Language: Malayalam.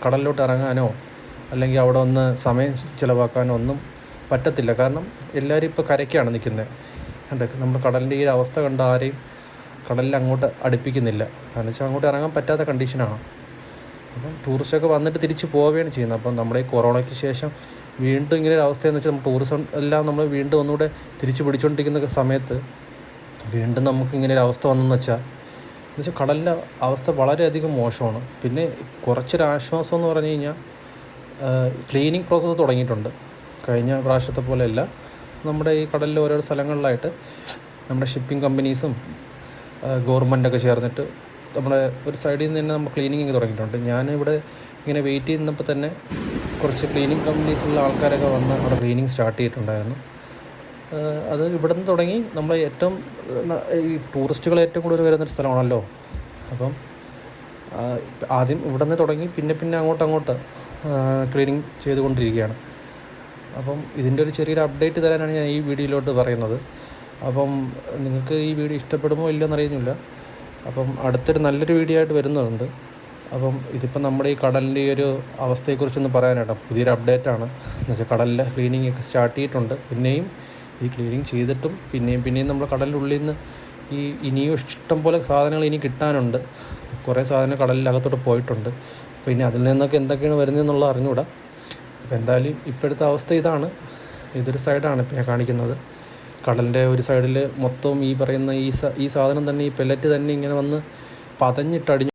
കടലിലോട്ട് ഇറങ്ങാനോ അല്ലെങ്കിൽ അവിടെ ഒന്ന് സമയം ചിലവാക്കാനോ ഒന്നും പറ്റത്തില്ല. കാരണം എല്ലാവരും ഇപ്പോൾ കരയ്ക്കാണ് നിൽക്കുന്നത്. കണ്ടേ, നമ്മൾ കടലിൻ്റെ ഈ അവസ്ഥ കണ്ട ആരെയും കടലിൽ അങ്ങോട്ട് അടുപ്പിക്കുന്നില്ല. കാരണം വെച്ചാൽ അങ്ങോട്ട് ഇറങ്ങാൻ പറ്റാത്ത കണ്ടീഷനാണ്. അപ്പം ടൂറിസ്റ്റൊക്കെ വന്നിട്ട് തിരിച്ച് പോവുകയാണ് ചെയ്യുന്നത്. അപ്പം നമ്മുടെ ഈ കൊറോണയ്ക്ക് ശേഷം വീണ്ടും ഇങ്ങനെ ഒരു അവസ്ഥയെന്ന് വെച്ചാൽ ടൂറിസം എല്ലാം നമ്മൾ വീണ്ടും ഒന്നുകൂടെ തിരിച്ച് പിടിച്ചുകൊണ്ടിരിക്കുന്ന സമയത്ത് വീണ്ടും നമുക്കിങ്ങനെ ഒരു അവസ്ഥ വന്നെന്ന് വെച്ചാൽ കടലിൻ്റെ അവസ്ഥ വളരെയധികം മോശമാണ്. പിന്നെ കുറച്ചൊരു ആശ്വാസം എന്ന് പറഞ്ഞു കഴിഞ്ഞാൽ ക്ലീനിങ് പ്രോസസ്സ് തുടങ്ങിയിട്ടുണ്ട്. കഴിഞ്ഞ പ്രാവശ്യത്തെ പോലെയല്ല, നമ്മുടെ ഈ കടലിൽ ഓരോ സ്ഥലങ്ങളിലായിട്ട് നമ്മുടെ ഷിപ്പിംഗ് കമ്പനീസും ഗവൺമെൻറ്റൊക്കെ ചേർന്നിട്ട് നമ്മുടെ ഒരു സൈഡിൽ നിന്ന് തന്നെ നമ്മൾ ക്ലീനിങ് തുടങ്ങിയിട്ടുണ്ട്. ഞാനിവിടെ ഇങ്ങനെ വെയിറ്റ് ചെയ്യുന്നപ്പോൾ തന്നെ കുറച്ച് ക്ലീനിങ് കമ്പനീസുള്ള ആൾക്കാരൊക്കെ വന്ന് അവിടെ ക്ലീനിങ് സ്റ്റാർട്ട് ചെയ്തിട്ടുണ്ടായിരുന്നു. അത് ഇവിടെ നിന്ന് തുടങ്ങി. നമ്മൾ ഏറ്റവും ഈ ടൂറിസ്റ്റുകൾ ഏറ്റവും കൂടുതൽ വരുന്നൊരു സ്ഥലമാണല്ലോ. അപ്പം ആദ്യം ഇവിടെ നിന്ന് തുടങ്ങി പിന്നെ അങ്ങോട്ട് ക്ലീനിങ് ചെയ്തുകൊണ്ടിരിക്കുകയാണ്. അപ്പം ഇതിൻ്റെ ഒരു ചെറിയൊരു അപ്ഡേറ്റ് തരാനാണ് ഞാൻ ഈ വീഡിയോയിലോട്ട് പറയുന്നത്. അപ്പം നിങ്ങൾക്ക് ഈ വീഡിയോ ഇഷ്ടപ്പെടുമോ ഇല്ലയെന്ന് അറിയുന്നില്ല. അപ്പം അടുത്തൊരു നല്ലൊരു വീഡിയോ ആയിട്ട് വരുന്നുണ്ട്. അപ്പം ഇതിപ്പം നമ്മുടെ ഈ കടലിൻ്റെ ഈ ഒരു അവസ്ഥയെക്കുറിച്ചൊന്ന് പറയാനായിട്ടോ, പുതിയൊരു അപ്ഡേറ്റാണ്. എന്നുവെച്ചാൽ കടലിലെ ക്ലീനിങ് ഒക്കെ സ്റ്റാർട്ട് ചെയ്തിട്ടുണ്ട്. പിന്നെയും ഈ ക്ലീനിങ് ചെയ്തിട്ടും പിന്നെയും നമ്മൾ കടലിൻ്റെ ഉള്ളിൽ നിന്ന് ഇനിയും ഇഷ്ടം പോലെ സാധനങ്ങൾ ഇനി കിട്ടാനുണ്ട്. കുറേ സാധനം കടലിനകത്തോട്ട് പോയിട്ടുണ്ട്. പിന്നെ അതിൽ നിന്നൊക്കെ എന്തൊക്കെയാണ് വരുന്നതെന്നുള്ള അറിഞ്ഞുകൂടാ. അപ്പോൾ എന്തായാലും ഇപ്പോഴത്തെ അവസ്ഥ ഇതാണ്. ഇതൊരു സൈഡാണ് ഇപ്പോൾ ഞാൻ കാണിക്കുന്നത്. കടലിൻ്റെ ഒരു സൈഡിൽ മൊത്തം ഈ പറയുന്ന ഈ സാധനം തന്നെ, ഈ പെല്ലറ്റ് തന്നെ ഇങ്ങനെ വന്ന് പതഞ്ഞിട്ടടിഞ്ഞു